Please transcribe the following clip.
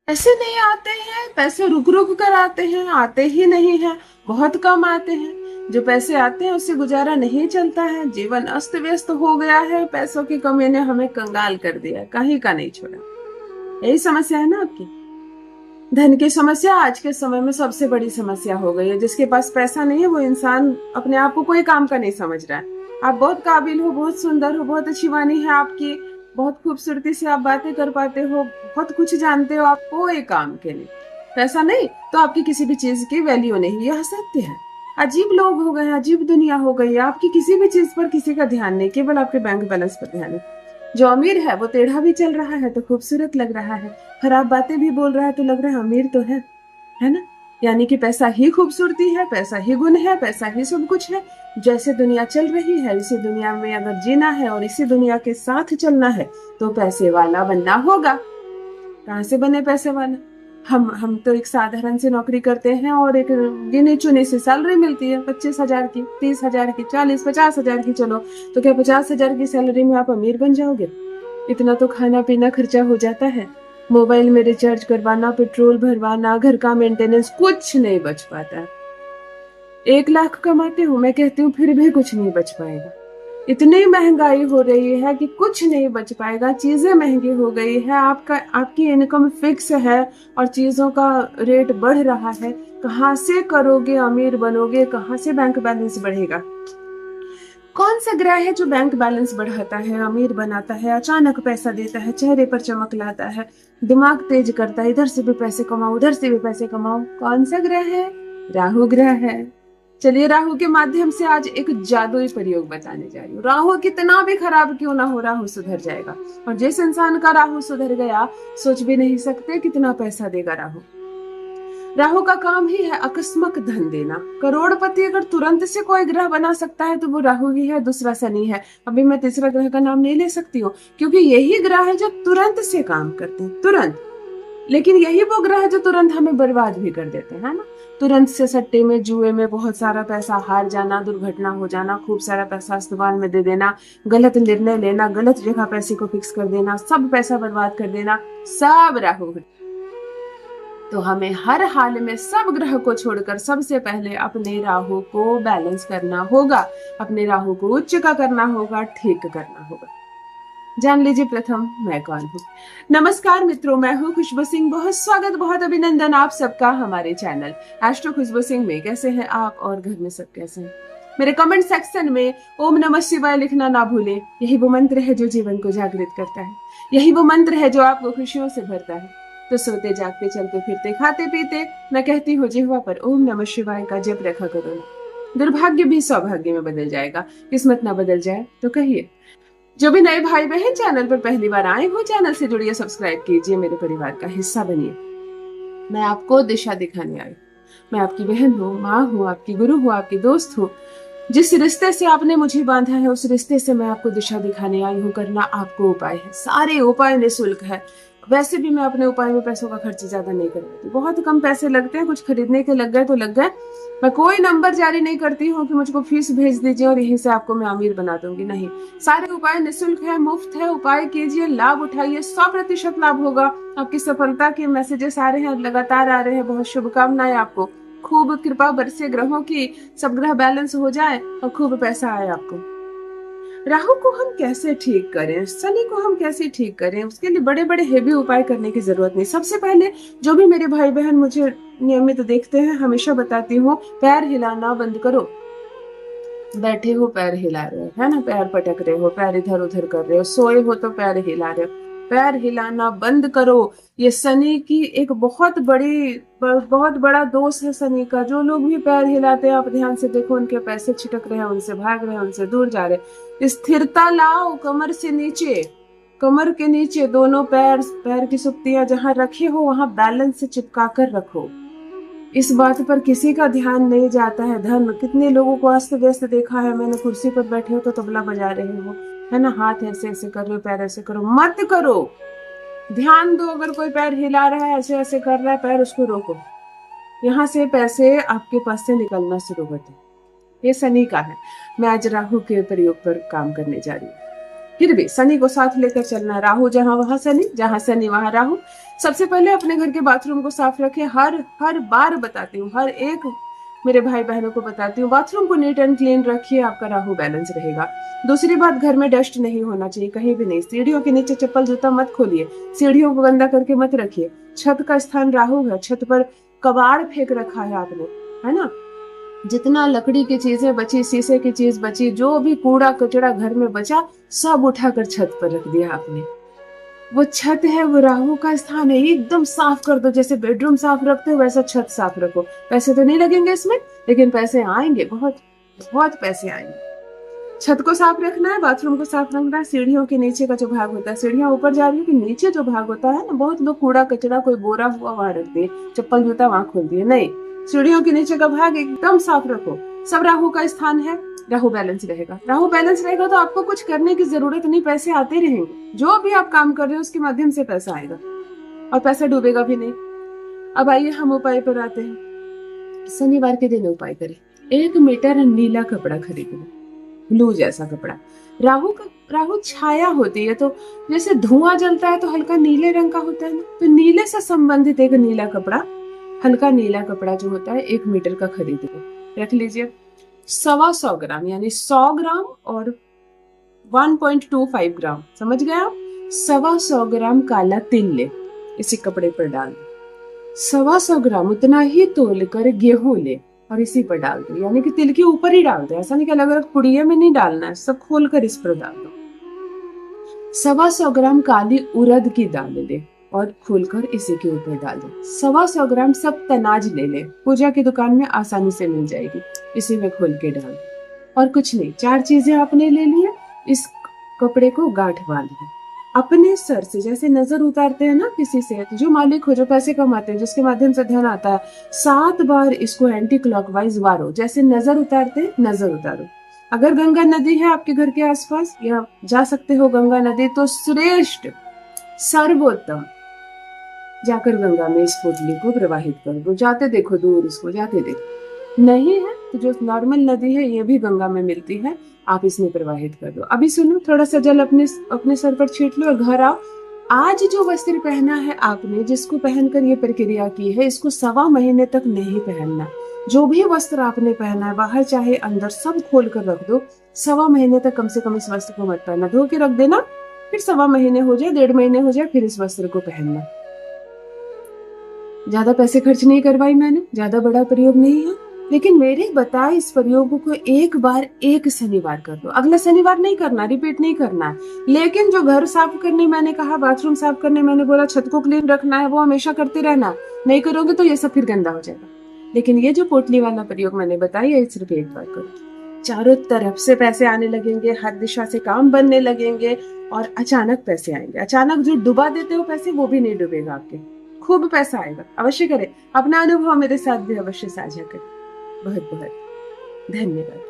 ऐसे नहीं आते हैं, पैसे रुक रुक कर आते हैं, आते ही नहीं है, बहुत कम आते हैं। जो पैसे आते हैं उससे गुजारा नहीं चलता है, जीवन अस्त व्यस्त हो गया है, पैसों की कमी ने हमें कंगाल कर दिया, कहीं का नहीं छोड़ा। यही समस्या है ना आपकी। धन की समस्या आज के समय में सबसे बड़ी समस्या हो गई है। जिसके पास पैसा नहीं है वो इंसान अपने आप को कोई काम का नहीं समझ रहा है। आप बहुत काबिल हो, बहुत सुंदर हो, बहुत अच्छी वाणी है आपकी, बहुत खूबसूरती से आप बातें कर पाते हो, बहुत कुछ जानते हो, आप कोई काम के नहीं। पैसा नहीं तो आपकी किसी भी चीज की वैल्यू नहीं, यह सत्य है। अजीब लोग हो गए हैं, अजीब दुनिया हो गई है, आपकी किसी भी चीज पर किसी का ध्यान नहीं, केवल आपके बैंक बैलेंस पर ध्यान है। जो अमीर है वो टेढ़ा भी चल रहा है तो खूबसूरत लग रहा है, खराब बातें भी बोल रहा है तो लग रहा है अमीर तो है ना। यानी कि पैसा ही खूबसूरती है, पैसा ही गुण है, पैसा ही सब कुछ है। जैसे दुनिया चल रही है इसी दुनिया में अगर जीना है और इसी दुनिया के साथ चलना है तो पैसे वाला बनना होगा। कहाँ से बने पैसे वाला। हम तो एक साधारण सी नौकरी करते हैं और एक गिनी चुनी सी सैलरी मिलती है, 25,000 की, 30,000 की, 40-50,000 की। चलो तो क्या 50,000 की सैलरी में आप अमीर बन जाओगे? इतना तो खाना पीना खर्चा हो जाता है, मोबाइल में रिचार्ज करवाना, पेट्रोल भरवाना, घर का मेंटेनेंस, कुछ नहीं बच पाता। 1 लाख कमाते हूँ मैं, कहती हूँ फिर भी कुछ नहीं बच पाएगा। इतनी महंगाई हो रही है कि कुछ नहीं बच पाएगा, चीजें महंगी हो गई है, आपकी इनकम फिक्स है और चीजों का रेट बढ़ रहा है। कहाँ से करोगे, अमीर बनोगे, कहाँ से बैंक बैलेंस बढ़ेगा? कौन सा ग्रह है जो बैंक बैलेंस बढ़ाता है, अमीर बनाता है, अचानक पैसा देता है, चेहरे पर चमक लाता है, दिमाग तेज करता है, इधर से भी पैसे कमाओ, उधर से भी पैसे कमाओ? कौन सा ग्रह है? राहु ग्रह है। चलिए राहु के माध्यम से आज एक जादुई प्रयोग बताने जा रही हूँ। राहु कितना भी खराब क्यों ना हो, राहु सुधर जाएगा। और जिस इंसान का राहु सुधर गया, सोच भी नहीं सकते कितना पैसा देगा राहु। राहु का काम ही है अकस्मात धन देना। करोड़पति अगर तुरंत से कोई ग्रह बना सकता है तो वो राहु ही है, दूसरा शनि है। अभी मैं तीसरा ग्रह का नाम नहीं ले सकती हूँ क्योंकि यही ग्रह है जो तुरंत से काम करते हैं, तुरंत। लेकिन यही वो ग्रह है जो तुरंत हमें बर्बाद भी कर देते हैं, है ना। तुरंत से सट्टे में, जुए में बहुत सारा पैसा हार जाना, दुर्घटना हो जाना, खूब सारा पैसा अस्पताल में दे देना, गलत निर्णय लेना, गलत जगह पैसे को फिक्स कर देना, सब पैसा बर्बाद कर देना, सब राहु है। तो हमें हर हाल में सब ग्रह को छोड़कर सबसे पहले अपने राहु को बैलेंस करना होगा, अपने राहु को उच्च का करना होगा, ठीक करना होगा। जान लीजिए प्रथम मैं कौन हूँ। नमस्कार मित्रों, मैं हूँ खुशबू सिंह। बहुत स्वागत, बहुत अभिनंदन आप सबका हमारे चैनल एस्ट्रो खुशबू सिंह में। कैसे हैं आप और घर में सब कैसे हैं? मेरे कमेंट सेक्शन में ओम नमः शिवाय लिखना ना भूलें। यही वो मंत्र है जो जीवन को जागृत करता है, यही वो मंत्र है जो आपको खुशियों से भरता है। तो सोते जागते, चलते फिरते, खाते पीते मैं कहती हूँ जिह्वा पर ओम नमः शिवाय का जप रखा करो ना। दुर्भाग्य भी सौभाग्य में बदल जाएगा, किस्मत ना बदल जाए तो कहिए। जो भी नए भाई बहन चैनल पर पहली बार आए हो, चैनल से जुड़िए, सब्सक्राइब कीजिए, मेरे परिवार का हिस्सा बनिए। मैं आपको दिशा दिखाने आई। मैं आपकी बहन हूँ, माँ हूँ, आपकी गुरु हूँ, आपकी दोस्त हूँ। जिस रिश्ते से आपने मुझे बांधा है उस रिश्ते से मैं आपको दिशा दिखाने आई हूँ। करना आपको उपाय है, सारे उपाय निःशुल्क है। वैसे भी मैं अपने उपाय में पैसों का खर्च ज्यादा नहीं करवाती, बहुत कम पैसे लगते हैं, कुछ खरीदने के लग गए तो लग गए। मैं कोई नंबर जारी नहीं करती हूँ कि मुझको फीस भेज दीजिए और यहीं से आपको मैं अमीर बना दूंगी, नहीं। सारे उपाय निःशुल्क है, मुफ्त है। उपाय कीजिए, लाभ उठाइए, 100% लाभ होगा। आपकी सफलता के मैसेजेस आ रहे हैं, लगातार आ रहे हैं। बहुत शुभकामनाएं आपको। खूब कृपा बरसे ग्रहों की, सब ग्रह बैलेंस हो जाए और खूब पैसा आए आपको। राहु को हम कैसे ठीक करें, शनि को हम कैसे ठीक करें, उसके लिए बड़े बड़े हेवी उपाय करने की जरूरत नहीं। सबसे पहले जो भी मेरे भाई बहन मुझे नियमित देखते हैं, हमेशा बताती हूँ, पैर हिलाना बंद करो। बैठे हो पैर हिला रहे हो, है ना, पैर पटक रहे हो, पैर इधर उधर कर रहे हो, सोए हो तो पैर हिला रहे हो, पैर हिलाना बंद करो। ये शनि की एक बहुत बड़ा दोष है शनि का। जो लोग भी पैर हिलाते हैं, आप ध्यान से देखो, उनके पैसे छिटक रहे हैं, उनसे भाग रहे हैं, उनसे दूर जा रहे हैं। स्थिरता लाओ, कमर से नीचे, कमर के नीचे दोनों पैर, पैर की सुप्तियां जहां रखी हो वहां बैलेंस से चिपका कर रखो। इस बात पर किसी का ध्यान नहीं जाता है। धन, कितने लोगों को अस्त व्यस्त देखा है मैंने, कुर्सी पर बैठे हो तो तबला बजा रहे हो, है ना, हाथ ऐसे ऐसे कर रहे हो, पैर ऐसे करो, मत करो। ध्यान दो, अगर कोई पैर हिला रहा है, ऐसे ऐसे कर रहा है पैर, उसको रोको। यहाँ से पैसे आपके पास से निकलना शुरू होते हैं। ये शनि का है। मैं आज राहु के प्रयोग पर काम करने जा रही हूँ। फिर भी शनि को साथ लेकर चलना, राहु जहां वहां शनि, जहां शनि वहां राहु। सबसे पहले अपने घर के बाथरूम को साफ रखें। हर हर बार बताती हूँ, हर एक मेरे भाई बहनों को बताती हूँ, बाथरूम को नीट एंड क्लीन रखिए, आपका राहु बैलेंस रहेगा। दूसरी बात, घर में डस्ट नहीं होना चाहिए कहीं भी नहीं। सीढ़ियों के नीचे चप्पल जूता मत खोलिए, सीढ़ियों को गंदा करके मत रखिए। छत का स्थान राहु है, छत पर कबाड़ फेंक रखा है आपने, है ना। जितना लकड़ी की चीजें बची, शीशे की चीज बची, जो भी कूड़ा कचरा घर में बचा, सब उठाकर छत पर रख दिया आपने। वो छत है, वो राहु का स्थान है, एकदम साफ कर दो। जैसे बेडरूम साफ रखते हो वैसा छत साफ रखो। पैसे तो नहीं लगेंगे इसमें, लेकिन पैसे आएंगे, बहुत बहुत पैसे आएंगे। छत को साफ रखना है, बाथरूम को साफ रखना है। सीढ़ियों के नीचे का जो भाग होता है, सीढ़ियां ऊपर जा रही है कि नीचे जो भाग होता है ना, बहुत लोग कूड़ा कचरा कोई बोरा हुआ वहां रख दिए, चप्पल जूता वहां खोल दिए। नहीं, सीढ़ियों के नीचे का भाग एकदम साफ रखो। सब राहु का स्थान है, राहु बैलेंस रहेगा। राहु बैलेंस रहेगा तो आपको कुछ करने की जरूरत नहीं, पैसे आते रहेंगे। जो भी आप काम कर रहे हो उसके माध्यम से पैसा आएगा और पैसा डूबेगा भी नहीं। अब आइए हम उपाय पर आते हैं। शनिवार के दिन उपाय करें। 1 मीटर नीला कपड़ा खरीदो, ब्लू जैसा कपड़ा। राहु छाया होती है, तो जैसे धुआं जलता है तो हल्का नीले रंग का होता है ना, तो नीले से संबंधित एक नीला कपड़ा, हल्का नीला कपड़ा जो होता है 1 मीटर का खरीद लो, रख लीजिए। 125 ग्राम यानी 100 ग्राम और 1.25 ग्राम, समझ गए आप। 125 ग्राम काला तिल ले, इसी कपड़े पर डाल दो। 125 ग्राम उतना ही तोल कर गेहूं ले और इसी पर डाल दो, यानी कि तिल के ऊपर ही डाल दो। ऐसा नहीं कि अलग अलग पुड़िये में नहीं डालना है, सब खोल कर इस पर डाल दो। 125 ग्राम काली उड़द की दाल ले और खोलकर इसी के ऊपर डाल दो। 125 ग्राम सब तनाज ले ले, पूजा की दुकान में आसानी से मिल जाएगी, इसी में खोल के डाल दो। और कुछ नहीं, 4 चीजें आपने ले ली है। इस कपड़े को गांठ बांध लो अपने सर से, जैसे नजर उतारते हैं ना किसी से, जो मालिक हो, जो पैसे कमाते हैं, जिसके माध्यम से धन आता है, 7 बार इसको एंटी क्लॉकवाइज वारो, जैसे नजर उतारते हैं नजर उतारो। अगर गंगा नदी है आपके घर के आसपास या जा सकते हो गंगा नदी, तो श्रेष्ठ सर्वोत्तम जाकर गंगा में इस पोटली को प्रवाहित कर दो। जाते देखो दूर, इसको जाते देखो। नहीं है तो जो नॉर्मल नदी है ये भी गंगा में मिलती है, आप इसमें प्रवाहित कर दो। अभी सुनो, थोड़ा सा जल अपने सर पर छीट लो और घर आओ। आज जो वस्त्र पहना है आपने, जिसको पहनकर ये प्रक्रिया की है, इसको 1.25 महीने तक नहीं पहनना। जो भी वस्त्र आपने पहना है, बाहर चाहे अंदर, सब खोल कर रख दो। 1.25 महीने तक कम से कम इस वस्त्र को मत पहनना, धो के रख देना, फिर 1.25 महीने हो जाए, 1.5 महीने हो जाए, फिर इस वस्त्र को पहनना। ज्यादा पैसे खर्च नहीं करवाई मैंने, ज्यादा बड़ा प्रयोग नहीं है, लेकिन मेरे बताए इस प्रयोग को एक बार 1 शनिवार कर दो। अगला शनिवार नहीं करना, रिपीट नहीं करना है। लेकिन जो घर साफ करने मैंने कहा, बाथरूम साफ करने मैंने बोला, छत को क्लीन रखना है, वो हमेशा करते रहना। नहीं करोगे तो ये सब फिर गंदा हो जाएगा। लेकिन ये जो पोटली वाला प्रयोग मैंने बताया, ये सिर्फ एक बार करो, चारों तरफ से पैसे आने लगेंगे, हर दिशा से काम बनने लगेंगे और अचानक पैसे आएंगे। अचानक जो डुबा देते हो पैसे, वो भी नहीं डूबेगा आपके, खूब पैसा आएगा। अवश्य करें, अपना अनुभव मेरे साथ भी अवश्य साझा करें। बहुत बहुत धन्यवाद।